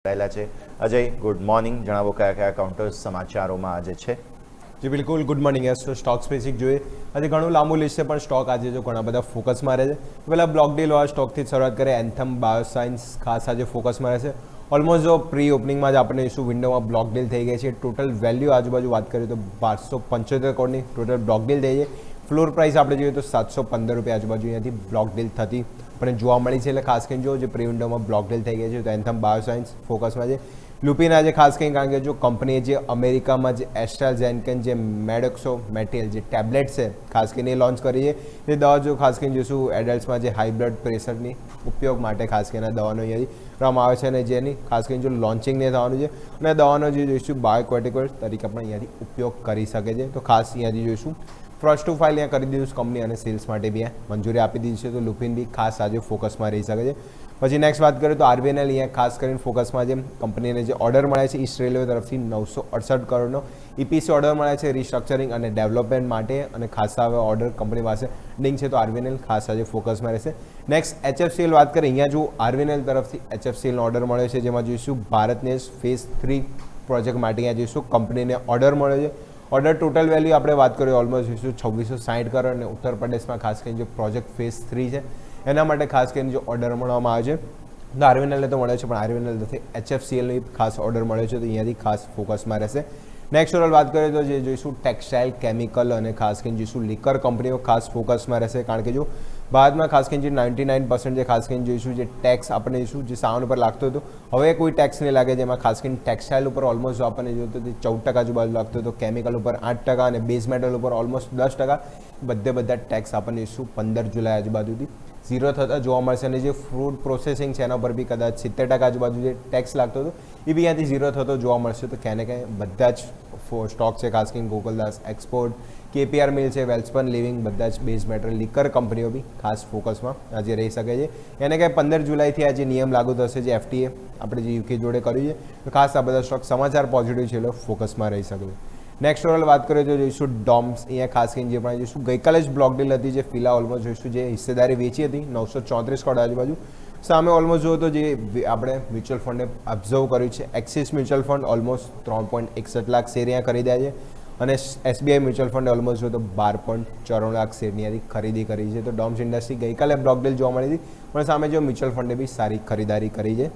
રહેલા છે Ajay good morning જણાવો કયા કયા કાઉન્ટર્સ સમાચારોમાં આજે છે જી બિલકુલ ગુડ મોર્નિંગ યસ તો સ્ટોક સ્પેસિફિક જોઈએ આજે ઘણું લાંબુ લિસ્ટ છે પણ સ્ટોક આજે જો ઘણા બધા ફોકસમાં રહે છે પહેલાં બ્લોક ડીલવાળા સ્ટોકથી જ શરૂઆત કરીએ એન્થમ બાયોસાયન્સ ખાસ આજે ફોકસમાં રહેશે ઓલમોસ્ટ જો પ્રી ઓપનિંગમાં જ આપણે શું વિન્ડોમાં બ્લોક ડીલ થઈ ગઈ છે ટોટલ વેલ્યુ આજુબાજુ વાત કરીએ તો 1275 કરોડની ટોટલ બ્લોક ડીલ થઈ છે ફ્લોર પ્રાઇસ આપણે જોઈએ તો 715 રૂપિયા આજુબાજુ અહીંયાથી બ્લોક ડીલ થતી પણ જોવા મળી છે એટલે ખાસ કરીને જો જે પ્રી વિન્ડોમાં બ્લોક ડીલ થઈ ગઈ છે તો એન્થમ બાયોસાયન્સ ફોકસમાં છે લુપિન આજે ખાસ કરીને કારણ કે જો કંપનીએ જે અમેરિકામાં જે એસ્ટ્રાઝેનેકન જે મેડોક્સો મેટિયલ જે ટેબ્લેટ છે ખાસ કરીને એ લોન્ચ કરી છે તે દવા જો ખાસ કરીને જોઈશું એડલ્ટ્સમાં જે હાઈ બ્લડ પ્રેશરની ઉપયોગ માટે ખાસ કરીને દવાનો અહીંયાથી કરવામાં આવે છે અને જેની ખાસ કરીને જો લોન્ચિંગ ને થવાનું છે અને દવાનો જે જોઈશું બાયોકોટિકોઇડ તરીકે પણ અહીંયાથી ઉપયોગ કરી શકે છે તો ખાસ અહીંયાથી જોઈશું ફર્સ્ટ ટુ ફાઇલ અહીંયા કરી દીધું છે કંપની અને સેલ્સ માટે બી મંજૂરી આપી દીધી છે તો લુપિન બી ખાસ આજે ફોકસમાં રહી શકે છે પછી નેક્સ્ટ વાત કરીએ તો આરબીએનએલ અહીંયા ખાસ કરીને ફોકસમાં જે કંપનીને જે ઓર્ડર મળે છે ઈસ્ટ રેલવે તરફથી 968 કરોડનો ઈપીસી ઓર્ડર મળે છે રિસ્ટ્રક્ચરિંગ અને ડેવલપમેન્ટ માટે અને ખાસ હવે ઓર્ડર કંપની પાસે ડિંગ છે તો આરબીએનએલ ખાસ આજે ફોકસમાં રહેશે નેક્સ્ટ એચએફસીએલ વાત કરીએ અહીંયા જો આરબીએનએલ તરફથી એચએફસીએલનો ઓર્ડર મળ્યો છે જેમાં જોઈશું ભારતને ફેઝ 3 પ્રોજેક્ટ માટે અહીંયા જોઈશું કંપનીને ઓર્ડર મળ્યો છે ઓર્ડર ટોટલ વેલ્યુ આપણે વાત કરીએ ઓલમોસ્ટ જોઈશું 2660 કરોડ અને ઉત્તર પ્રદેશમાં ખાસ કરીને જે પ્રોજેક્ટ ફેઝ 3 છે એના માટે ખાસ કરીને જો ઓર્ડર મળવામાં આવે છે તો આરવીએનએલને તો મળે છે પણ આરવીએનએલ તરફથી એચએફસીએલની ખાસ ઓર્ડર મળ્યો છે તો અહીંયાથી ખાસ ફોકસમાં રહેશે નેક્સ્ટ ઓવરઓલ વાત કરીએ તો જે જોઈશું ટેક્સટાઇલ કેમિકલ અને ખાસ કરીને જોઈશું લિકર કંપનીઓ ખાસ ફોકસમાં રહેશે કારણ કે જો ભારતમાં ખાસ કરીને જે 99% જે ખાસ કરીને જોઈશું જે ટેક્સ આપણે જોઈશું જે સામાન ઉપર લાગતો હતો હવે કોઈ ટેક્સ નહીં લાગે જેમાં ખાસ કરીને ટેક્સટાઇલ ઉપર ઓલમોસ્ટ આપણને જોયું તો તે 14% આજુબાજુ લાગતો હતો કેમિકલ ઉપર 8% અને બેઝ મેટલ ઉપર ઓલમોસ્ટ 10% બધા ટેક્સ આપણને જોઈશું 15 જુલાઈ આજુબાજુથી ઝીરો થતા જોવા મળશે અને જે ફૂડ પ્રોસેસિંગ છે એના પર બી કદાચ 70% આજુબાજુ જે ટેક્સ લાગતો હતો એ બી અહીંયાથી ઝીરો થતો જોવા મળશે તો ક્યાંને ક્યાંય બધા જ સ્ટોક છે ખાસ કરીને ગોકુલદાસ એક્સપોર્ટ કેપીઆર મિલ છે વેલ્સપન લિવિંગ બધા જ બેઝ મેટલ લિકર કંપનીઓ બી ખાસ ફોકસમાં આજે રહી શકે છે એને કંઈ 15 જુલાઈથી આ જે નિયમ લાગુ થશે જે એફટીએ આપણે જે યુકે જોડે કર્યું છે તો ખાસ આ બધા સ્ટોક સમાચાર પોઝિટિવ છે એટલે ફોકસમાં રહી શકે છે નેક્સ્ટ ઓવરઓલ વાત કરીએ તો જોઈશું ડોમ્સ અહીંયા ખાસ કરીને જે પણ જોઈશું ગઈકાલે જ બ્લોક ડીલ હતી જે ફિલા ઓલમોસ્ટ જોઈશું જે હિસ્સેદારી વેચી હતી 934 કરોડ આજુબાજુ સામે ઓલમોસ્ટ જો તો જે આપણે મ્યુચ્યુઅલ ફંડે ઓબ્ઝર્વ કર્યું છે axis mutual fund almost 3.61 lakh share અહીંયા ખરીદ્યા છે અને એસબીઆઈ મ્યુચ્યુઅલ ફંડે ઓલમોસ્ટ જો તો 12.94 લાખ શેરની ખરીદી કરી છે તો ડોમ્સ ઇન્ડસ્ટ્રી ગઈકાલે બ્લોક ડીલ જોવા મળી હતી પણ સામે જો મ્યુચ્યુઅલ ફંડે બી સારી ખરીદારી કરી છે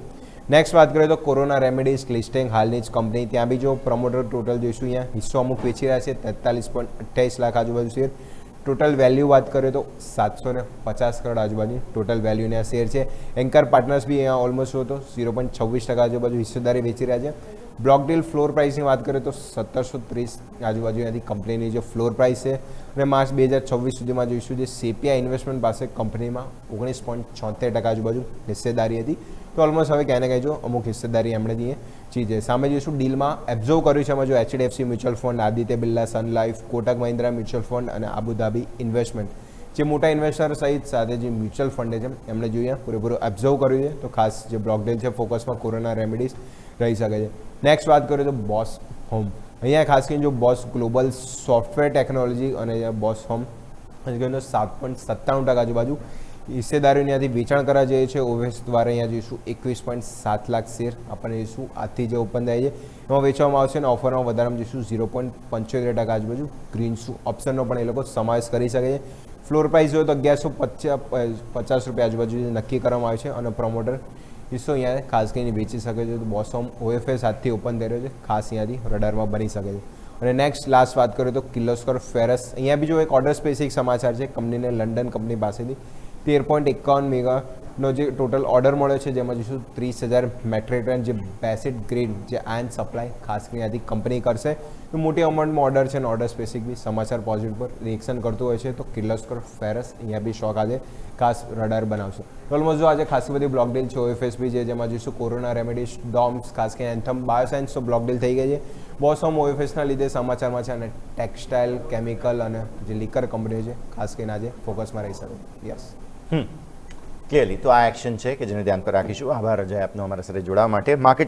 નેક્સ્ટ વાત કરીએ તો કોરોના રેમેડીઝ ક્લિસ્ટેંગ હાલની જ કંપની ત્યાં બી જો પ્રમોટર ટોટલ જોઈશું અહીંયા હિસ્સો અમુક વેચી રહ્યા છે 43.28 લાખ આજુબાજુ શેર ટોટલ વેલ્યુ વાત કરીએ તો 750 કરોડ આજુબાજુ ટોટલ વેલ્યુના શેર છે એન્કર પાર્ટનર્સ બી અહીંયા ઓલમોસ્ટ હતો 0.26% આજુબાજુ હિસ્સેદારી વેચી રહ્યા છે બ્લોક ડીલ ફ્લોર પ્રાઇસની વાત કરીએ તો 1730 આજુબાજુ અહીંયાથી કંપનીની જે ફ્લોર પ્રાઇસ છે અને માર્ચ 2026 સુધીમાં જોઈશું જે સેપિયા ઇન્વેસ્ટમેન્ટ પાસે કંપનીમાં 19.76% આજુબાજુ હિસ્સેદારી હતી તો ઓલમોસ્ટ હવે ક્યાંને ક્યાંય જો અમુક હિસ્સેદારી એમણે દીએ ચીજે સામે જોઈશું ડીલમાં એબ્ઝર્વ કર્યું છે એમાં જો HDFC mutual fund Aditya Birla Sun Life Kotak Mahindra mutual fund અને આબુધાબી ઇન્વેસ્ટમેન્ટ જે મોટા ઇન્વેસ્ટર સહિત સાથે જે મ્યુચ્યુઅલ ફંડ છે એમણે જોઈએ પૂરેપૂરું એબ્ઝર્વ કર્યું છે તો ખાસ જે બ્લોક ડીલ છે ફોકસમાં કોરોના રેમેડીઝ રહી શકે છે નેક્સ્ટ વાત કરીએ તો બોસ હોમ અહીંયા ખાસ કરીને જો બોસ ગ્લોબલ સોફ્ટવેર ટેકનોલોજી અને બોસ હોમ 7.97% આજુબાજુ હિસ્સેદારીઓ ત્યાંથી વેચાણ કરવા જઈએ છે ઓવેસ દ્વારા અહીંયા જોઈશું 21.7 લાખ શેર આપણને જોઈશું આજથી જે ઓપન થાય છે એમાં વેચવામાં આવશે અને ઓફરમાં વધારામાં જોઈશું 0.75% આજુબાજુ ગ્રીન શુ ઓપ્શનનો પણ એ લોકો સમાવેશ કરી શકે છે ફ્લોર પ્રાઇસ જોઈએ તો 1150 રૂપિયા આજુબાજુ નક્કી કરવામાં આવે છે અને પ્રમોટર હિસ્સો અહીંયા ખાસ કરીને વેચી શકે છે તો બોસ હોમ ઓએફએસ આજથી ઓપન થઈ રહ્યો છે ખાસ અહીંયાથી રડારમાં બની શકે છે અને નેક્સ્ટ લાસ્ટ વાત કરીએ તો કિર્લોસ્કર ફેરસ અહીંયા બી જો એક ઓર્ડર સ્પેસિફિક સમાચાર છે કંપનીને લંડન કંપની પાસેથી 13.51 મેગાનો જે ટોટલ ઓર્ડર મળ્યો છે જેમાં જોઈશું 30,000 મેટ્રિક ટન જે બેસિક ગ્રેડ જે આયન સપ્લાય ખાસ કરીને આથી કંપની કરશે તો મોટી અમાઉન્ટમાં ઓર્ડર છે અને ઓર્ડર સ્પેસિફિક બી સમાચાર પોઝિટિવ પર રિએક્શન કરતું હોય છે તો કિર્લોસ્કર ફેરસ અહીંયા બી સ્ટોક આજે ખાસ રડાર બનાવશે ઓલમોસ્ટ જો આજે ખાસી બધી બ્લોક ડીલ છે ઓએફએસ બી છે જેમાં જોઈશું કોરોના રેમેડીઝ ડોમ્સ ખાસ કરીને એન્થમ બાયોસાયન્સ તો બ્લોક ડીલ થઈ ગઈ છે બોસ હોમ ઓએફએસના લીધે સમાચારમાં છે અને ટેક્સટાઇલ કેમિકલ અને જે લિકર કંપનીઓ છે ખાસ કરીને આજે ફોકસમાં રહી શકે યસ ક્લિયરલી તો આ એક્શન છે કે જેને ધ્યાન પર રાખીશું આભાર અજય આપનો અમારા સાથે જોડાવા માટે માર્કેટ